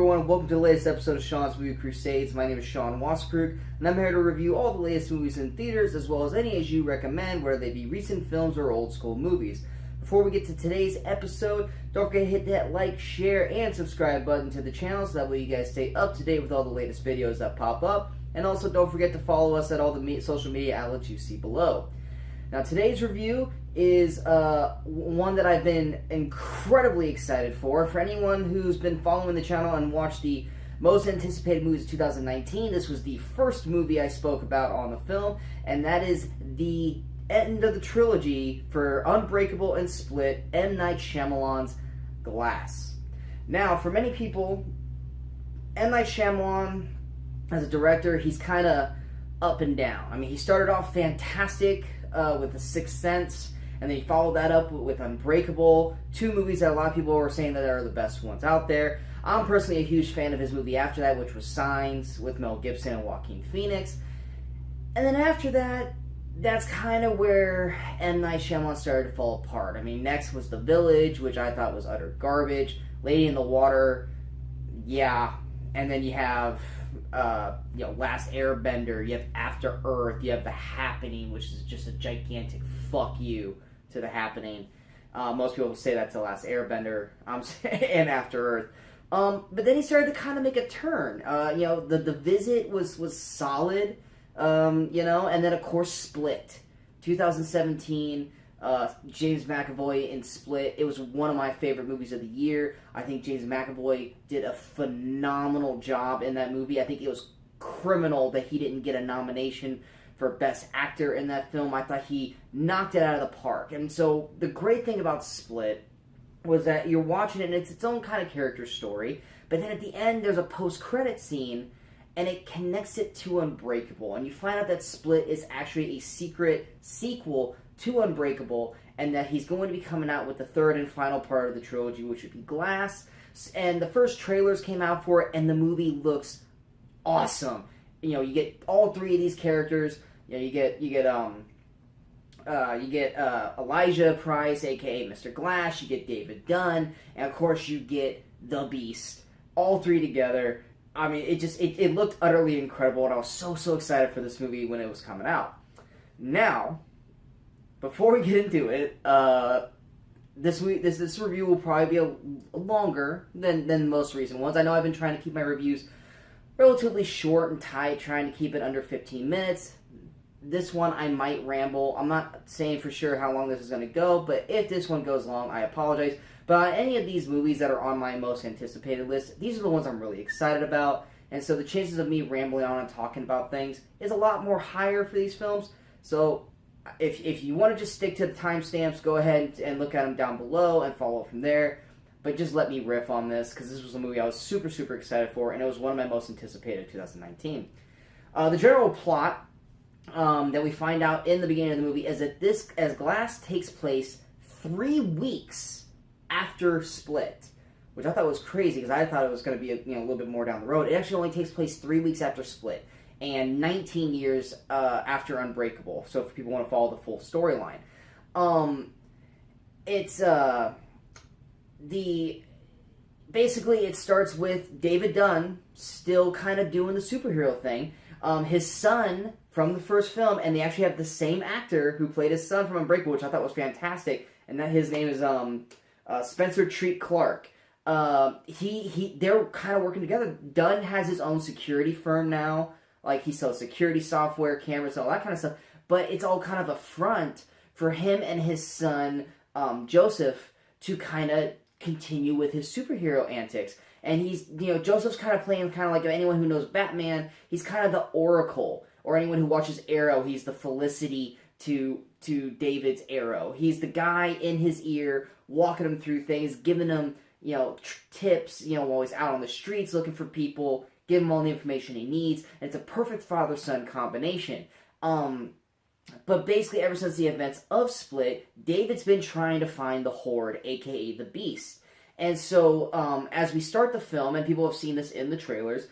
everyone, welcome to the latest episode of Sean's Movie Crusades. My name is Sean Wasbrook, and I'm here to review all the latest movies in theaters, as well as any as you recommend, whether they be recent films or old school movies. Before we get to today's episode, don't forget to hit that like, share, and subscribe button to the channel so that way you guys stay up to date with all the latest videos that pop up. And also don't forget to follow us at all the social media outlets you see below. Now today's review is one that I've been incredibly excited for. For anyone who's been following the channel and watched the most anticipated movies of 2019, this was the first movie I spoke about on the film, and that is the end of the trilogy for Unbreakable and Split, M. Night Shyamalan's Glass. Now, for many people, M. Night Shyamalan, as a director, he's kind of up and down. I mean, he started off fantastic with The Sixth Sense, and then he followed that up with Unbreakable, two movies that a lot of people were saying that are the best ones out there. I'm personally a huge fan of his movie after that, which was Signs, with Mel Gibson and Joaquin Phoenix. And then after that, that's kind of where M. Night Shyamalan started to fall apart. I mean, next was The Village, which I thought was utter garbage. Lady in the Water, yeah. And then you have Last Airbender, you have After Earth, you have The Happening, which is just a gigantic fuck you to The Happening. Most people say that's The Last Airbender, and After Earth. But then he started to kind of make a turn. The Visit was solid, and then of course Split. 2017, James McAvoy in Split. It was one of my favorite movies of the year. I think James McAvoy did a phenomenal job in that movie. I think it was criminal that he didn't get a nomination for Best Actor in that film. I thought he knocked it out of the park. And so the great thing about Split was that you're watching it and it's its own kind of character story, but then at the end there's a post-credit scene and it connects it to Unbreakable. And you find out that Split is actually a secret sequel to Unbreakable, and that he's going to be coming out with the third and final part of the trilogy, which would be Glass. And the first trailers came out for it, and the movie looks awesome. You get all three of these characters. You get Elijah Price, aka Mr. Glass. You get David Dunn, and of course you get the Beast. All three together. I mean, it looked utterly incredible, and I was so excited for this movie when it was coming out. Now, before we get into it, this review will probably be longer than most recent ones. I know I've been trying to keep my reviews relatively short and tight, trying to keep it under 15 minutes. This one I might ramble. I'm not saying for sure how long this is going to go, but if this one goes long, I apologize. But any of these movies that are on my most anticipated list, these are the ones I'm really excited about. And so the chances of me rambling on and talking about things is a lot more higher for these films. So if you want to just stick to the timestamps, go ahead and look at them down below and follow from there. But just let me riff on this, because this was a movie I was super excited for, and it was one of my most anticipated of 2019. The general plot that we find out in the beginning of the movie is that as Glass takes place 3 weeks after Split, which I thought was crazy, because I thought it was going to be a little bit more down the road. It actually only takes place 3 weeks after Split, and 19 years after Unbreakable. So if people want to follow the full storyline, basically it starts with David Dunn still kind of doing the superhero thing. His son from the first film, and they actually have the same actor who played his son from Unbreakable, which I thought was fantastic, and that his name is Spencer Treat Clark. They're kind of working together. Dunn has his own security firm now. Like, he sells security software, cameras, and all that kind of stuff. But it's all kind of a front for him and his son, Joseph, to kind of continue with his superhero antics. And Joseph's kind of playing like anyone who knows Batman, he's kind of the Oracle. Or anyone who watches Arrow, he's the Felicity to David's Arrow. He's the guy in his ear, walking him through things, giving him, tips, while he's out on the streets looking for people, give him all the information he needs. And it's a perfect father-son combination. But basically, ever since the events of Split, David's been trying to find the Horde, aka the Beast. And so, as we start the film, and people have seen this in the trailers,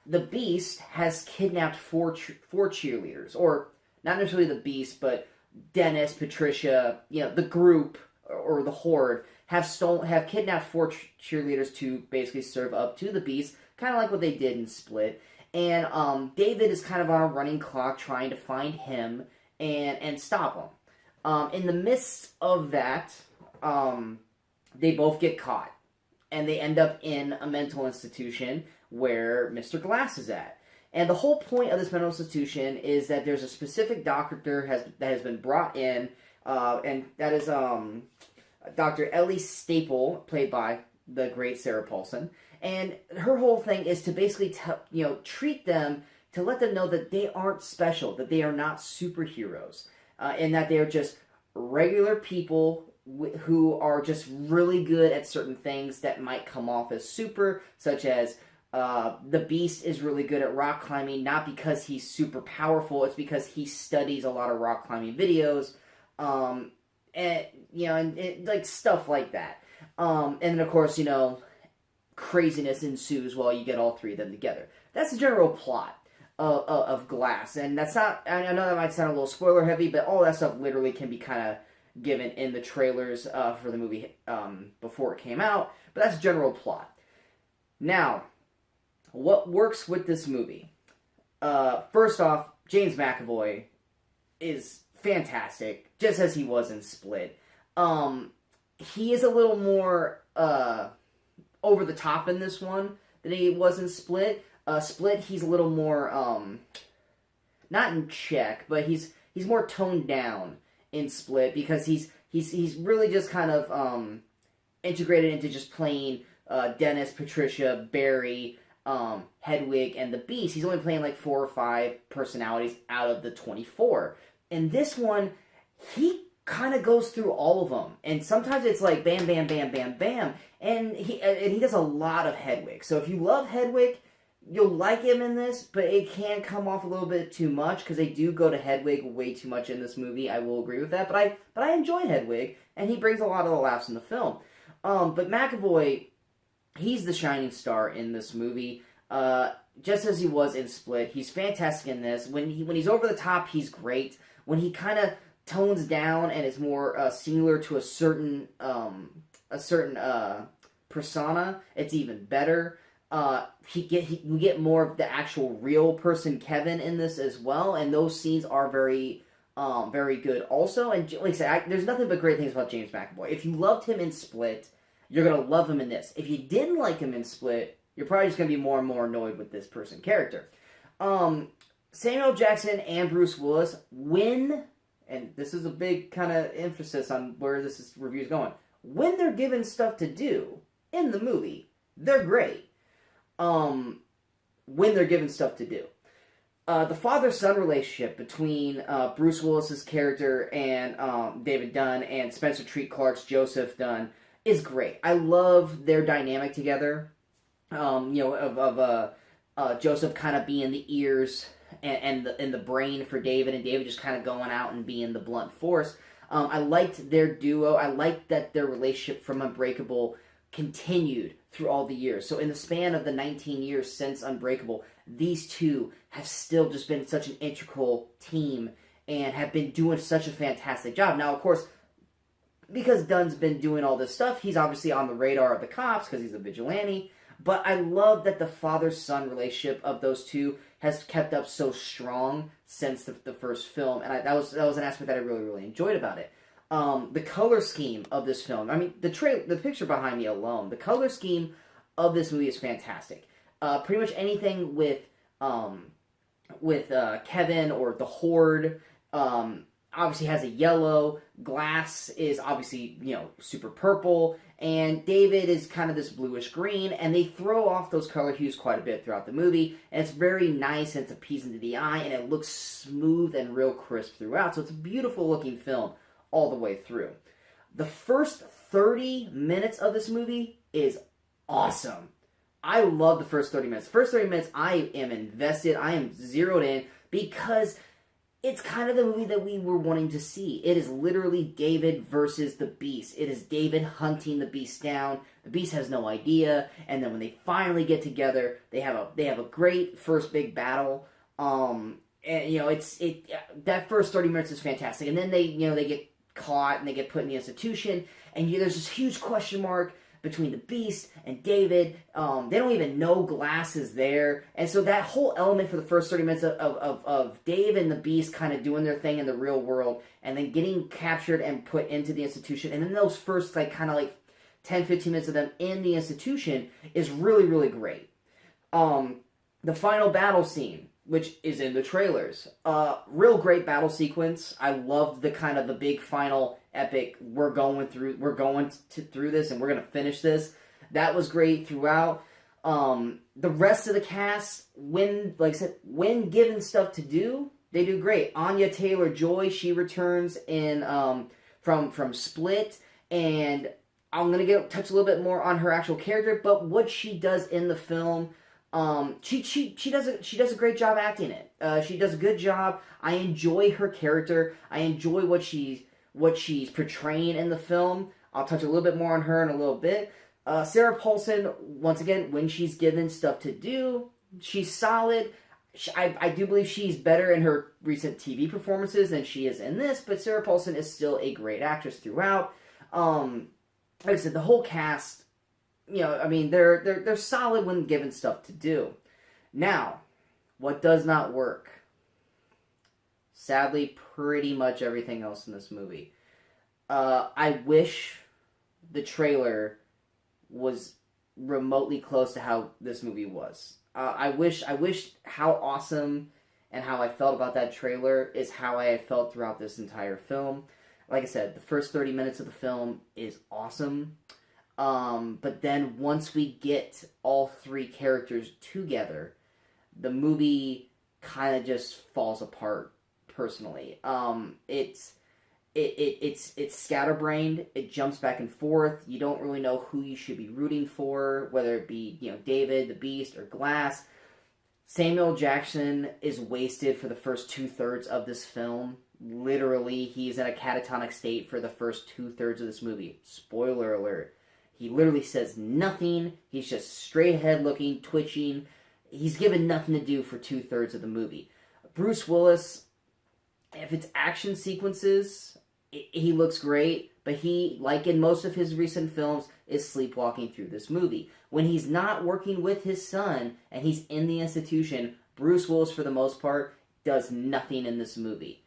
the Beast has kidnapped four cheerleaders. Or, not necessarily the Beast, but Dennis, Patricia, the group or the Horde have kidnapped four cheerleaders to basically serve up to the Beast, kind of like what they did in Split. And David is kind of on a running clock trying to find him and stop him. In the midst of that, they both get caught, and they end up in a mental institution where Mr. Glass is at. And the whole point of this mental institution is that there's a specific doctor that has been brought in, and that is Dr. Ellie Staple, played by the great Sarah Paulson. And her whole thing is to basically treat them, to let them know that they aren't special, that they are not superheroes, and that they are just regular people who are just really good at certain things that might come off as super, such as the Beast is really good at rock climbing, not because he's super powerful, it's because he studies a lot of rock climbing videos, and like stuff like that. And then of course, craziness ensues while you get all three of them together. That's the general plot of Glass, and that's not, I know that might sound a little spoiler heavy, but all that stuff literally can be kind of given in the trailers for the movie before it came out, but that's the general plot. Now, what works with this movie? First off, James McAvoy is fantastic, just as he was in Split. He is a little more over the top in this one than he was in Split. Split, he's a little more not in check, but he's more toned down in Split because he's really just kind of integrated into just playing Dennis, Patricia, Barry, Hedwig, and the Beast. He's only playing like 4 or 5 personalities out of the 24. In this one, he kind of goes through all of them, and sometimes it's like bam, bam, bam, bam, bam, and he does a lot of Hedwig. So if you love Hedwig, you'll like him in this, but it can come off a little bit too much because they do go to Hedwig way too much in this movie. I will agree with that, but I enjoy Hedwig, and he brings a lot of the laughs in the film. But McAvoy, he's the shining star in this movie, just as he was in Split. He's fantastic in this. When he's over the top, he's great. When he kind of tones down and is more singular to a certain persona, it's even better. We get more of the actual real person Kevin in this as well, and those scenes are very good also. And like I said, there's nothing but great things about James McAvoy. If you loved him in Split, you're gonna love him in this. If you didn't like him in Split, you're probably just gonna be more and more annoyed with this person character. Samuel Jackson and Bruce Willis win, and this is a big kind of emphasis on where this review is going. When they're given stuff to do in the movie, they're great. When they're given stuff to do. The father-son relationship between Bruce Willis's character and David Dunn and Spencer Treat Clark's Joseph Dunn is great. I love their dynamic together. Joseph kind of being the ears and the brain for David, and David just kind of going out and being the blunt force. I liked their duo. I liked that their relationship from Unbreakable continued through all the years. So in the span of the 19 years since Unbreakable, these two have still just been such an integral team and have been doing such a fantastic job. Now, of course, because Dunn's been doing all this stuff, he's obviously on the radar of the cops because he's a vigilante. But I love that the father-son relationship of those two has kept up so strong since the first film, and that was an aspect that I really, really enjoyed about it. The color scheme of this film, I mean, the picture behind me alone, the color scheme of this movie is fantastic. Pretty much anything with Kevin or the Horde, obviously has a yellow. Glass is obviously, super purple, and David is kind of this bluish green, and they throw off those color hues quite a bit throughout the movie, and it's very nice, and it's appeasing to the eye, and it looks smooth and real crisp throughout, so it's a beautiful looking film all the way through. The first 30 minutes of this movie is awesome. I love the first 30 minutes. First 30 minutes, I am invested, I am zeroed in, because it's kind of the movie that we were wanting to see. It is literally David versus the Beast. It is David hunting the Beast down. The Beast has no idea, and then when they finally get together, they have a great first big battle. And that first 30 minutes is fantastic, and then they get caught and they get put in the institution, and there's this huge question mark between the Beast and David. They don't even know Glass is there. And so that whole element for the first 30 minutes of Dave and the Beast kind of doing their thing in the real world and then getting captured and put into the institution. And then those first like kind of like 10, 15 minutes of them in the institution is really, really great. The final battle scene, which is in the trailers. Real great battle sequence. I loved the kind of the big final epic. We're going through this, and we're gonna finish this. That was great throughout. The rest of the cast, when given stuff to do, they do great. Anya Taylor-Joy, she returns in from Split, and I'm gonna touch a little bit more on her actual character, but what she does in the film. She does a great job acting it. She does a good job. I enjoy her character. I enjoy what she's portraying in the film. I'll touch a little bit more on her in a little bit. Sarah Paulson, once again, when she's given stuff to do, she's solid. I do believe she's better in her recent TV performances than she is in this, but Sarah Paulson is still a great actress throughout. Like I said, the whole cast. I mean, they're solid when given stuff to do. Now, what does not work? Sadly, pretty much everything else in this movie. I wish the trailer was remotely close to how this movie was. I wish how awesome and how I felt about that trailer is how I had felt throughout this entire film. Like I said, the first 30 minutes of the film is awesome. But then once we get all three characters together, the movie kind of just falls apart. Personally, it's scatterbrained. It jumps back and forth. You don't really know who you should be rooting for, whether it be David, the Beast, or Glass. Samuel Jackson is wasted for the first 2/3 of this film. Literally, he's in a catatonic state for the first 2/3 of this movie. Spoiler alert. He literally says nothing. He's just straight ahead looking, twitching. He's given nothing to do for 2/3 of the movie. Bruce Willis, if it's action sequences, he looks great, but he, like in most of his recent films, is sleepwalking through this movie. When he's not working with his son and he's in the institution, Bruce Willis, for the most part, does nothing in this movie.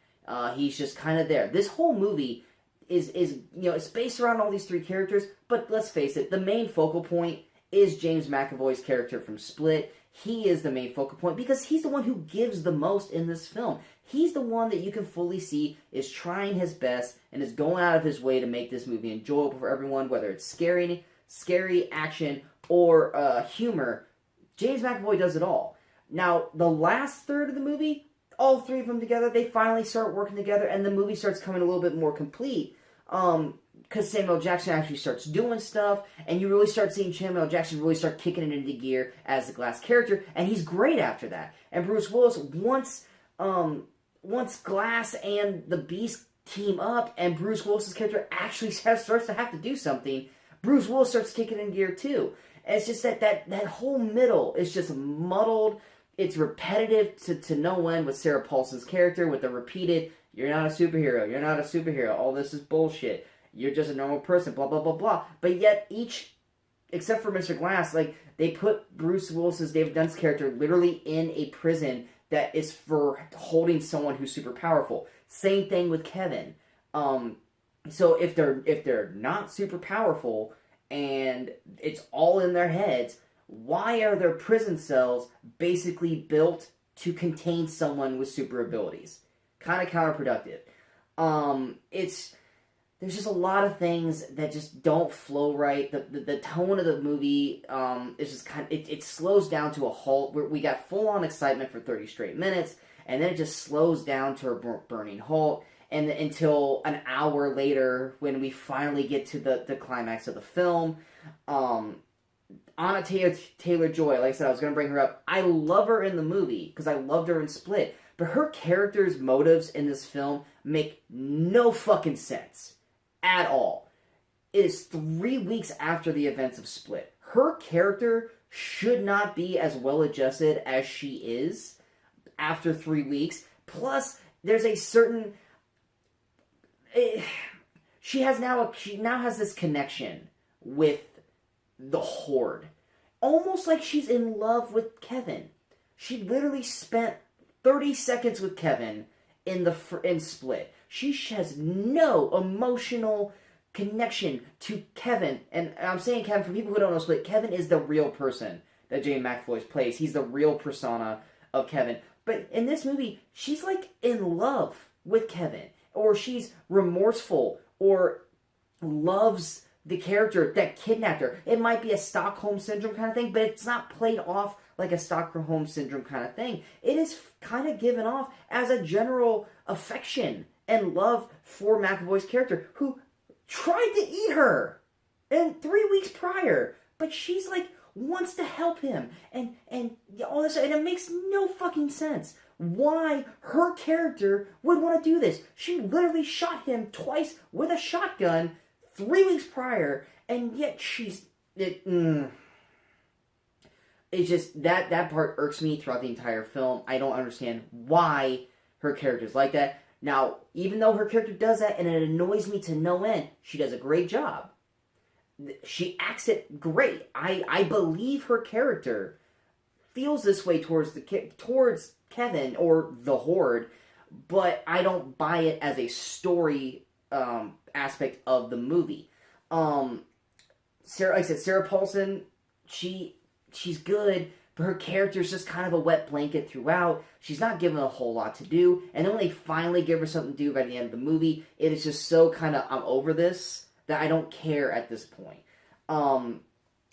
He's just kind of there. This whole movie is it's based around all these three characters, but let's face it, the main focal point is James McAvoy's character from Split. He is the main focal point because he's the one who gives the most in this film. He's the one that you can fully see is trying his best and is going out of his way to make this movie enjoyable for everyone, whether it's scary action, or humor. James McAvoy does it all. Now, the last third of the movie, all three of them together, they finally start working together, and the movie starts coming a little bit more complete. Because Samuel Jackson actually starts doing stuff, and you really start seeing Samuel Jackson really start kicking it into gear as the Glass character, and he's great after that. And Bruce Willis, once Glass and the Beast team up, and Bruce Willis's character actually starts to have to do something, Bruce Willis starts kicking in gear too. And it's just that whole middle is just muddled. It's repetitive to no end with Sarah Paulson's character, with the repeated, "You're not a superhero, you're not a superhero, all this is bullshit, you're just a normal person, blah, blah, blah, blah." But yet except for Mr. Glass, they put Bruce Willis's David Dunn's character literally in a prison that is for holding someone who's super powerful. Same thing with Kevin. So if they're not super powerful and it's all in their heads, why are their prison cells basically built to contain someone with super abilities? Kind of counterproductive. There's just a lot of things that just don't flow right. The tone of the movie is just it slows down to a halt. We got full on excitement for 30 straight minutes, and then it just slows down to a burning halt. And until an hour later, when we finally get to the climax of the film, Anna Taylor-Joy, like I said, I was going to bring her up. I love her in the movie because I loved her in Split, but her character's motives in this film make no fucking sense at all. It is 3 weeks after the events of Split. Her character should not be as well adjusted as she is after 3 weeks. Plus, there's a certain... she now has this connection with the Horde. Almost like she's in love with Kevin. She literally spent 30 seconds with Kevin in Split. She has no emotional connection to Kevin. And I'm saying Kevin, for people who don't know Split, Kevin is the real person that James McAvoy plays. He's the real persona of Kevin. But in this movie, she's like in love with Kevin. Or she's remorseful. Or loves the character that kidnapped her. It might be a Stockholm Syndrome kind of thing, but it's not played off like a Stockholm Syndrome kind of thing. It is kind of given off as a general affection and love for McAvoy's character, who tried to eat her in 3 weeks prior, but she's like wants to help him and all this, and it makes no fucking sense why her character would want to do this. She literally shot him twice with a shotgun 3 weeks prior, and yet it's just that part irks me throughout the entire film. I don't understand why her character's like that. Now, even though her character does that, and it annoys me to no end, she does a great job. She acts it great. I believe her character feels this way towards Kevin or the Horde, but I don't buy it as a story aspect of the movie. Sarah, like I said, Sarah Paulson, she's good, but her character's just kind of a wet blanket throughout. She's not given a whole lot to do, and then when they finally give her something to do by the end of the movie, it is just so kind of, I'm over this, that I don't care at this point.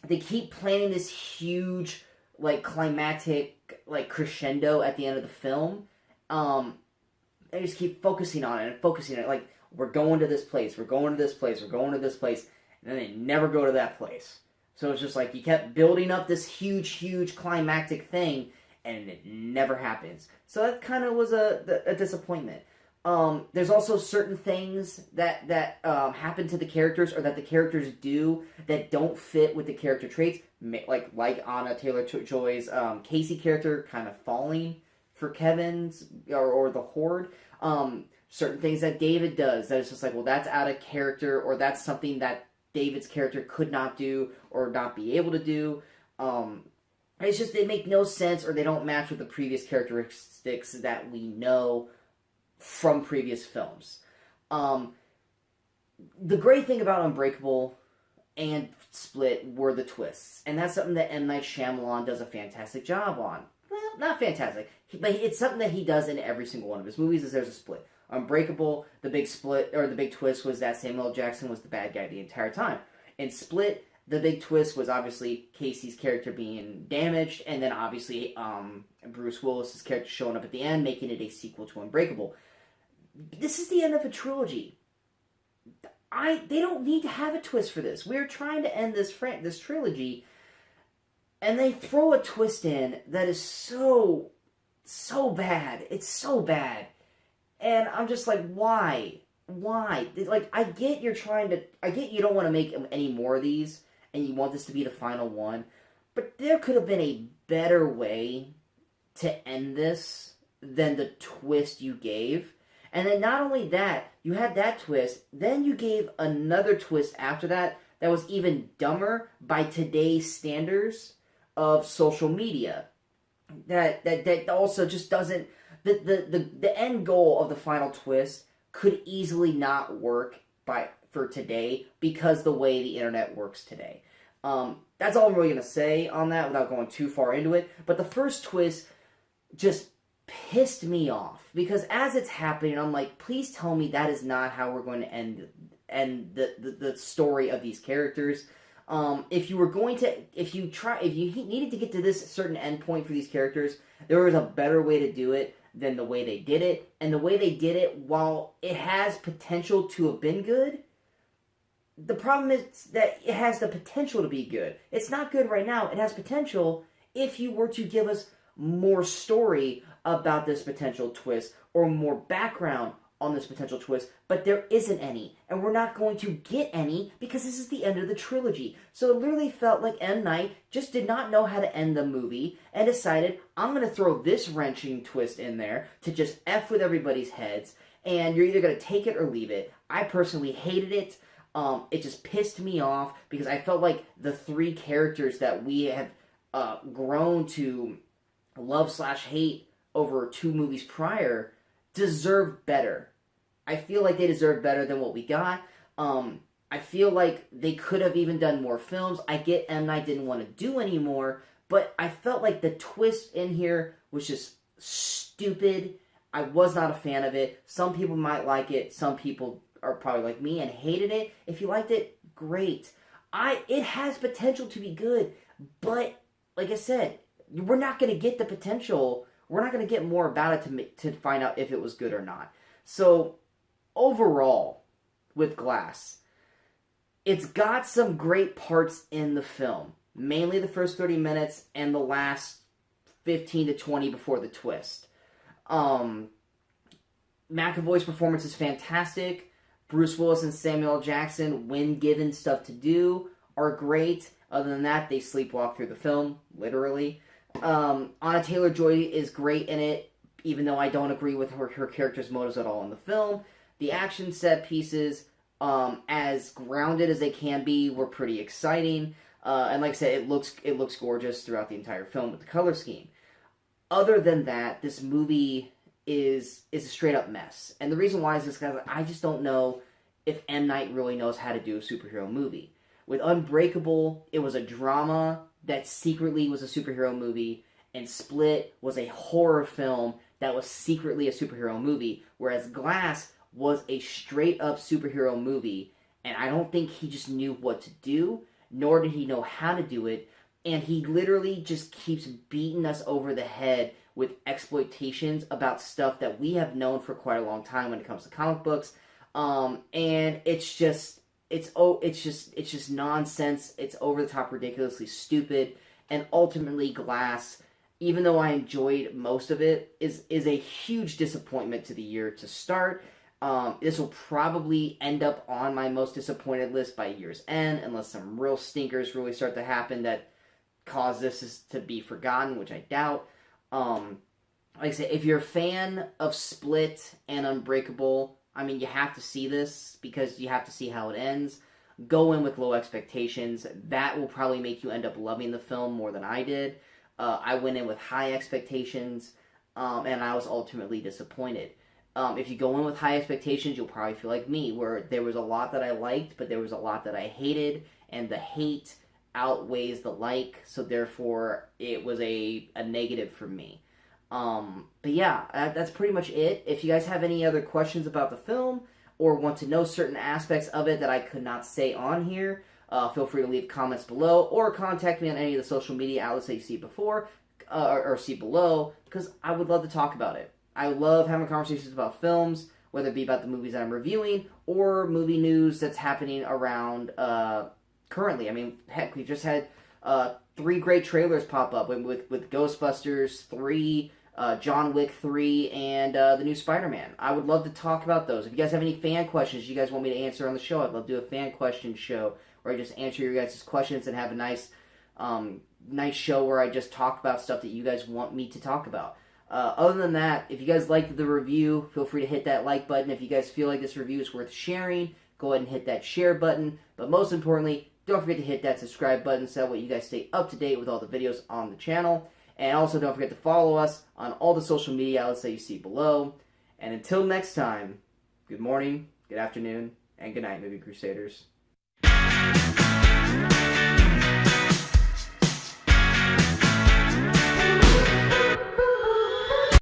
They keep planning this huge, like, climactic, like, crescendo at the end of the film. They just keep focusing on it and focusing on it, like, we're going to this place, we're going to this place, we're going to this place, and then they never go to that place. So it's just like, you kept building up this huge climactic thing, and it never happens. So that kind of was a disappointment. There's also certain things that happen to the characters, or that the characters do, that don't fit with the character traits, like Anna Taylor-Joy's Casey character kind of falling for Kevin's, or the Horde. Certain things that David does, that it's just like, well, that's out of character, or that's something that David's character could not do, or not be able to do. It's just, they make no sense, or they don't match with the previous characteristics that we know from previous films. The great thing about Unbreakable and Split were the twists, and that's something that M. Night Shyamalan does a fantastic job on. Well, not fantastic, but it's something that he does in every single one of his movies, is there's a split. Unbreakable, the big split, or the big twist was that Samuel L. Jackson was the bad guy the entire time. In Split, the big twist was obviously Casey's character being damaged, and then obviously Bruce Willis's character showing up at the end, making it a sequel to Unbreakable. This is the end of a trilogy. They don't need to have a twist for this. We're trying to end this trilogy, and they throw a twist in that is so bad. It's so bad. And I'm just like, why? Why? Like, I get you don't want to make any more of these, and you want this to be the final one, but there could have been a better way to end this than the twist you gave. And then not only that, you had that twist, then you gave another twist after that was even dumber by today's standards of social media. That also just doesn't... The end goal of the final twist could easily not work for today, because the way the internet works today. That's all I'm really going to say on that without going too far into it. But the first twist just pissed me off, because as it's happening, I'm like, please tell me that is not how we're going to end the story of these characters. If you needed to get to this certain end point for these characters, there was a better way to do it than the way they did it. And the way they did it, while it has potential to have been good, the problem is that it has the potential to be good. It's not good right now. It has potential if you were to give us more story about this potential twist, or more background on this potential twist, but there isn't any, and we're not going to get any, because this is the end of the trilogy. So it literally felt like M. Night just did not know how to end the movie, and decided, I'm going to throw this wrenching twist in there to just F with everybody's heads, and you're either going to take it or leave it. I personally hated it. It just pissed me off because I felt like the three characters that we have grown to love/hate over 2 movies prior deserve better. I feel like they deserve better than what we got. I feel like they could have even done more films. I get M. Night didn't want to do any more, but I felt like the twist in here was just stupid. I was not a fan of it. Some people might like it. Some people are probably like me and hated it. If you liked it, great. It has potential to be good, but like I said, we're not going to get the potential. We're not going to get more about it to find out if it was good or not. So overall, with Glass, it's got some great parts in the film. Mainly the first 30 minutes and the last 15 to 20 before the twist. McAvoy's performance is fantastic. Bruce Willis and Samuel L. Jackson, when given stuff to do, are great. Other than that, they sleepwalk through the film, literally. Anna Taylor-Joy is great in it, even though I don't agree with her character's motives at all in the film. The action set pieces, as grounded as they can be, were pretty exciting. And like I said, it looks gorgeous throughout the entire film with the color scheme. Other than that, this movie is a straight up mess. And the reason why is because I just don't know if M. Night really knows how to do a superhero movie. With Unbreakable, it was a drama that secretly was a superhero movie, and Split was a horror film that was secretly a superhero movie, whereas Glass was a straight up superhero movie, and I don't think he just knew what to do, nor did he know how to do it, and he literally just keeps beating us over the head with exploitations about stuff that we have known for quite a long time when it comes to comic books, and it's just nonsense. It's over the top, ridiculously stupid, and ultimately Glass, even though I enjoyed most of it, is a huge disappointment to the year to start. This will probably end up on my most disappointed list by year's end, unless some real stinkers really start to happen that cause this to be forgotten, which I doubt. Like I said, if you're a fan of Split and Unbreakable, I mean, you have to see this because you have to see how it ends. Go in with low expectations. That will probably make you end up loving the film more than I did. I went in with high expectations, and I was ultimately disappointed. If you go in with high expectations, you'll probably feel like me, where there was a lot that I liked, but there was a lot that I hated, and the hate outweighs the like, so therefore it was a negative for me. But yeah, that's pretty much it. If you guys have any other questions about the film, or want to know certain aspects of it that I could not say on here, feel free to leave comments below, or contact me on any of the social media outlets that you see before, or see below, because I would love to talk about it. I love having conversations about films, whether it be about the movies that I'm reviewing, or movie news that's happening around, currently. I mean, heck, we just had 3 great trailers pop up with Ghostbusters 3, John Wick 3, and the new Spider-Man. I would love to talk about those. If you guys have any fan questions you guys want me to answer on the show, I'd love to do a fan question show where I just answer your guys' questions and have a nice show where I just talk about stuff that you guys want me to talk about. Other than that, if you guys liked the review, feel free to hit that like button. If you guys feel like this review is worth sharing, go ahead and hit that share button. But most importantly, don't forget to hit that subscribe button so that way you guys stay up to date with all the videos on the channel. And also don't forget to follow us on all the social media outlets that you see below. And until next time, good morning, good afternoon, and good night, Movie Crusaders.